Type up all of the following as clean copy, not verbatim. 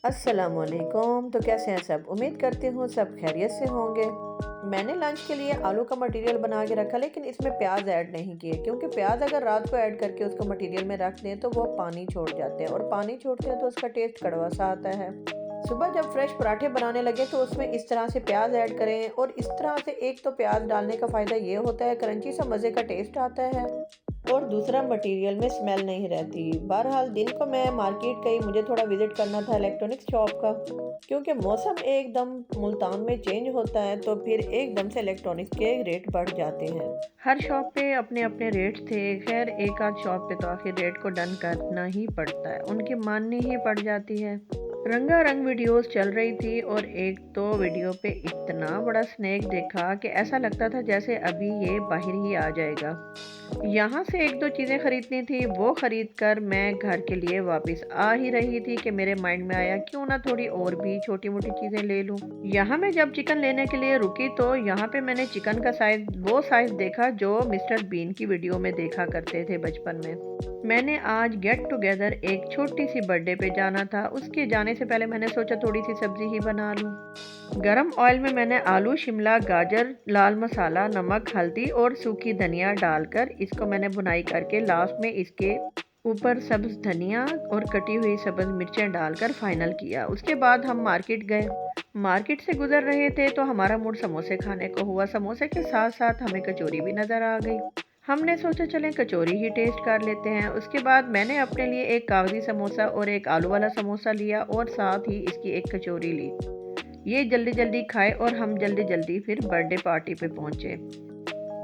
अस्सलामुअलैकुम। तो कैसे हैं सब? उम्मीद करती हूँ सब खैरियत से होंगे। मैंने लंच के लिए आलू का मटेरियल बना के रखा, लेकिन इसमें प्याज ऐड नहीं किए, क्योंकि प्याज अगर रात को ऐड करके उसको मटेरियल में रख दें तो वो पानी छोड़ जाते हैं, और पानी छोड़ते हैं तो उसका टेस्ट कड़वा सा आता है। सुबह जब फ्रेश पराठे बनाने लगे तो उसमें इस तरह से प्याज ऐड करें, और इस तरह से एक तो प्याज डालने का फ़ायदा ये होता है क्रंची सा मज़े का टेस्ट आता है, और दूसरा मटेरियल में स्मेल नहीं रहती। बहरहाल दिन को मैं मार्केट गई, मुझे थोड़ा विज़िट करना था इलेक्ट्रॉनिक्स शॉप का, क्योंकि मौसम एकदम मुल्तान में चेंज होता है तो फिर एकदम से इलेक्ट्रॉनिक्स के रेट बढ़ जाते हैं। हर शॉप पे अपने-अपने रेट थे। ख़ैर एक आध शॉप पे तो आखिर रेट को डन करना ही पड़ता है, उनकी माननी ही पड़ जाती है। रंगारंग वीडियोस चल रही थी, और एक तो वीडियो पे इतना बड़ा स्नेक देखा कि ऐसा लगता था जैसे अभी ये बाहर ही आ जाएगा। यहाँ से एक दो चीज़ें खरीदनी थी, वो खरीद कर मैं घर के लिए वापस आ ही रही थी कि मेरे माइंड में आया क्यों ना थोड़ी और भी छोटी मोटी चीज़ें ले लूँ। यहाँ मैं जब चिकन लेने के लिए रुकी तो यहाँ पे मैंने चिकन का साइज, वो साइज देखा जो मिस्टर बीन की वीडियो में देखा करते थे बचपन में। मैंने आज गेट टुगेदर एक छोटी सी बर्थडे पे जाना था, उसके जाने से पहले मैंने सोचा थोड़ी सी सब्जी ही बना लूँ। गरम ऑयल में मैंने आलू, शिमला, गाजर, लाल मसाला, नमक, हल्दी और सूखी धनिया डालकर इसको मैंने भुनाई करके लास्ट में इसके ऊपर सब्ज़ धनिया और कटी हुई सब्ज़ मिर्चें डालकर फाइनल किया। उसके बाद हम मार्केट गए। मार्केट से गुजर रहे थे तो हमारा मूड समोसे खाने को हुआ। समोसे के साथ-साथ हमें कचौरी भी नज़र आ गई। हमने सोचा चलें कचौरी ही टेस्ट कर लेते हैं। उसके बाद मैंने अपने लिए एक कागज़ी समोसा और एक आलू वाला समोसा लिया, और साथ ही इसकी एक कचौरी ली। ये जल्दी-जल्दी खाए और हम जल्दी-जल्दी फिर बर्थडे पार्टी पे पहुँचे।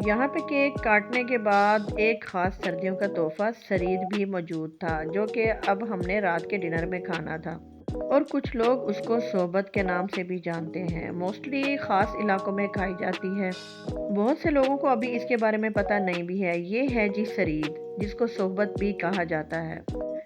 यहाँ पे केक काटने के बाद एक ख़ास सर्दियों का तोहफ़ा सरीद भी मौजूद था, जो कि अब हमने रात के डिनर में खाना था, और कुछ लोग उसको सोबत के नाम से भी जानते हैं। मोस्टली ख़ास इलाकों में खाई जाती है। बहुत से लोगों को अभी इसके बारे में पता नहीं भी है। ये है जी सरीद, जिसको सोबत भी कहा जाता है।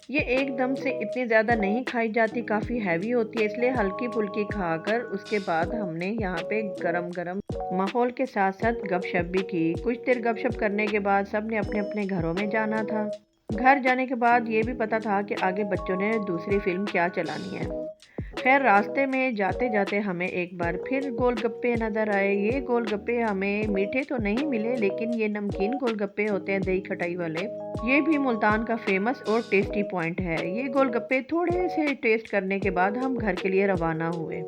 ये एकदम से इतनी ज़्यादा नहीं खाई जाती, काफ़ी हैवी होती है, इसलिए हल्की-फुल्की खाकर उसके बाद हमने यहाँ पे गरम-गरम माहौल के साथ-साथ गपशप भी की। कुछ देर गपशप करने के बाद सब ने अपने-अपने घरों में जाना था। घर जाने के बाद ये भी पता था कि आगे बच्चों ने दूसरी फ़िल्म क्या चलानी है। खैर रास्ते में जाते-जाते हमें एक बार फिर गोलगप्पे नज़र आए। ये गोलगप्पे हमें मीठे तो नहीं मिले, लेकिन ये नमकीन गोलगप्पे होते हैं दही खटाई वाले। ये भी मुल्तान का फेमस और टेस्टी पॉइंट है। ये गोलगप्पे थोड़े से टेस्ट करने के बाद हम घर के लिए रवाना हुए।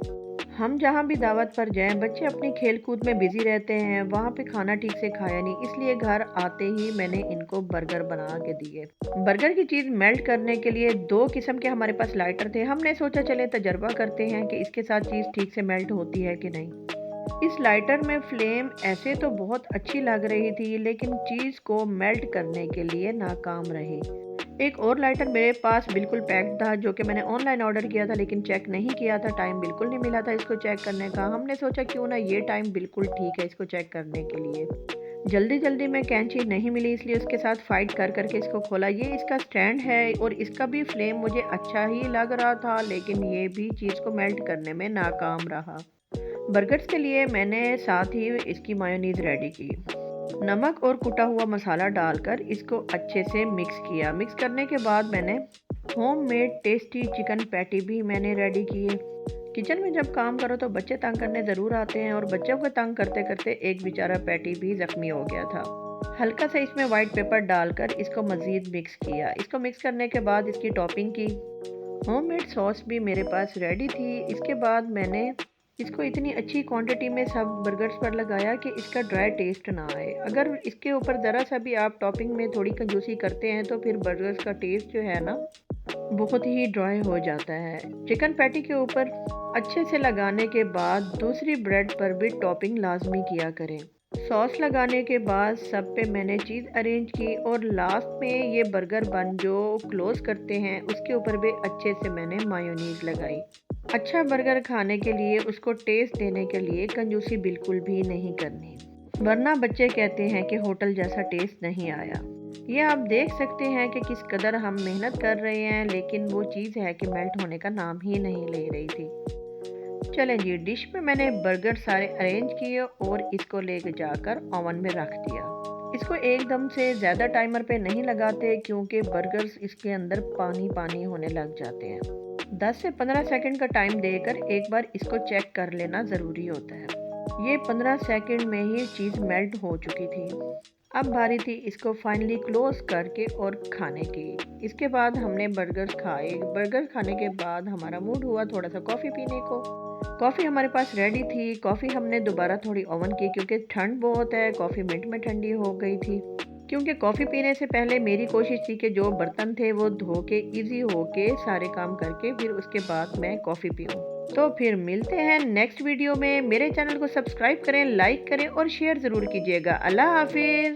हम जहाँ भी दावत पर जाएँ, बच्चे अपनी खेल-कूद में बिज़ी रहते हैं, वहाँ पे खाना ठीक से खाया नहीं, इसलिए घर आते ही मैंने इनको बर्गर बना के दिए। बर्गर की चीज़ मेल्ट करने के लिए 2 किस्म के हमारे पास लाइटर थे। हमने सोचा चले तजर्बा करते हैं कि इसके साथ चीज़ ठीक से मेल्ट होती है कि नहीं। इस लाइटर में फ्लेम ऐसे तो बहुत अच्छी लग रही थी, लेकिन चीज़ को मेल्ट करने के लिए नाकाम रही। एक और लाइटर मेरे पास बिल्कुल पैक्ड था, जो कि मैंने ऑनलाइन ऑर्डर किया था, लेकिन चेक नहीं किया था, टाइम बिल्कुल नहीं मिला था इसको चेक करने का। हमने सोचा क्यों ना ये टाइम बिल्कुल ठीक है इसको चेक करने के लिए। जल्दी-जल्दी में कैंची नहीं मिली, इसलिए उसके साथ फाइट कर के इसको खोला। ये इसका स्टैंड है, और इसका भी फ्लेम मुझे अच्छा ही लग रहा था, लेकिन ये भी चीज़ को मेल्ट करने में नाकाम रहा। बर्गर्स के लिए मैंने साथ ही इसकी मायोनीज़ रेडी की। नमक और कुटा हुआ मसाला डालकर इसको अच्छे से मिक्स किया। मिक्स करने के बाद मैंने होममेड टेस्टी चिकन पैटी भी मैंने रेडी किए। किचन में जब काम करो तो बच्चे तंग करने ज़रूर आते हैं, और बच्चों को तंग करते-करते एक बेचारा पैटी भी ज़ख्मी हो गया था। हल्का सा इसमें व्हाइट पेपर डालकर इसको मज़ीद मिक्स किया। इसको मिक्स करने के बाद इसकी टॉपिंग की। होममेड सॉस भी मेरे पास रेडी थी। इसके बाद मैंने इसको इतनी अच्छी क्वांटिटी में सब बर्गर्स पर लगाया कि इसका ड्राई टेस्ट ना आए। अगर इसके ऊपर ज़रा सा भी आप टॉपिंग में थोड़ी कंजूसी करते हैं तो फिर बर्गर्स का टेस्ट जो है ना, बहुत ही ड्राई हो जाता है। चिकन पैटी के ऊपर अच्छे से लगाने के बाद दूसरी ब्रेड पर भी टॉपिंग लाजमी किया करें। सॉस लगाने के बाद सब पे मैंने चीज़ अरेंज की, और लास्ट में ये बर्गर बन जो क्लोज़ करते हैं उसके ऊपर भी अच्छे से मैंने मायोनीज़ लगाई। अच्छा बर्गर खाने के लिए, उसको टेस्ट देने के लिए कंजूसी बिल्कुल भी नहीं करनी, वरना बच्चे कहते हैं कि होटल जैसा टेस्ट नहीं आया। ये आप देख सकते हैं कि किस कदर हम मेहनत कर रहे हैं, लेकिन वो चीज़ है कि मेल्ट होने का नाम ही नहीं ले रही थी। चलें जी, डिश में मैंने बर्गर सारे अरेंज किए और इसको लेके जाकर ओवन में रख दिया। इसको एकदम से ज़्यादा टाइमर पे नहीं लगाते, क्योंकि बर्गर्स इसके अंदर पानी पानी होने लग जाते हैं। 10 से 15 सेकंड का टाइम देकर एक बार इसको चेक कर लेना ज़रूरी होता है। ये 15 सेकंड में ही चीज़ मेल्ट हो चुकी थी। अब बारी थी इसको फाइनली क्लोज करके और खाने की। इसके बाद हमने बर्गर्स खाए। बर्गर खाने के बाद हमारा मूड हुआ थोड़ा सा कॉफ़ी पीने को। कॉफ़ी हमारे पास रेडी थी। कॉफ़ी हमने दोबारा थोड़ी ओवन की क्योंकि ठंड बहुत है, कॉफ़ी मिनट में ठंडी हो गई थी। क्योंकि कॉफ़ी पीने से पहले मेरी कोशिश थी कि जो बर्तन थे वो धो के ईज़ी हो के सारे काम करके फिर उसके बाद मैं कॉफ़ी पीऊँ। तो फिर मिलते हैं नेक्स्ट वीडियो में। मेरे चैनल को सब्सक्राइब करें, लाइक करें और शेयर ज़रूर कीजिएगा। अल्लाह हाफिज़।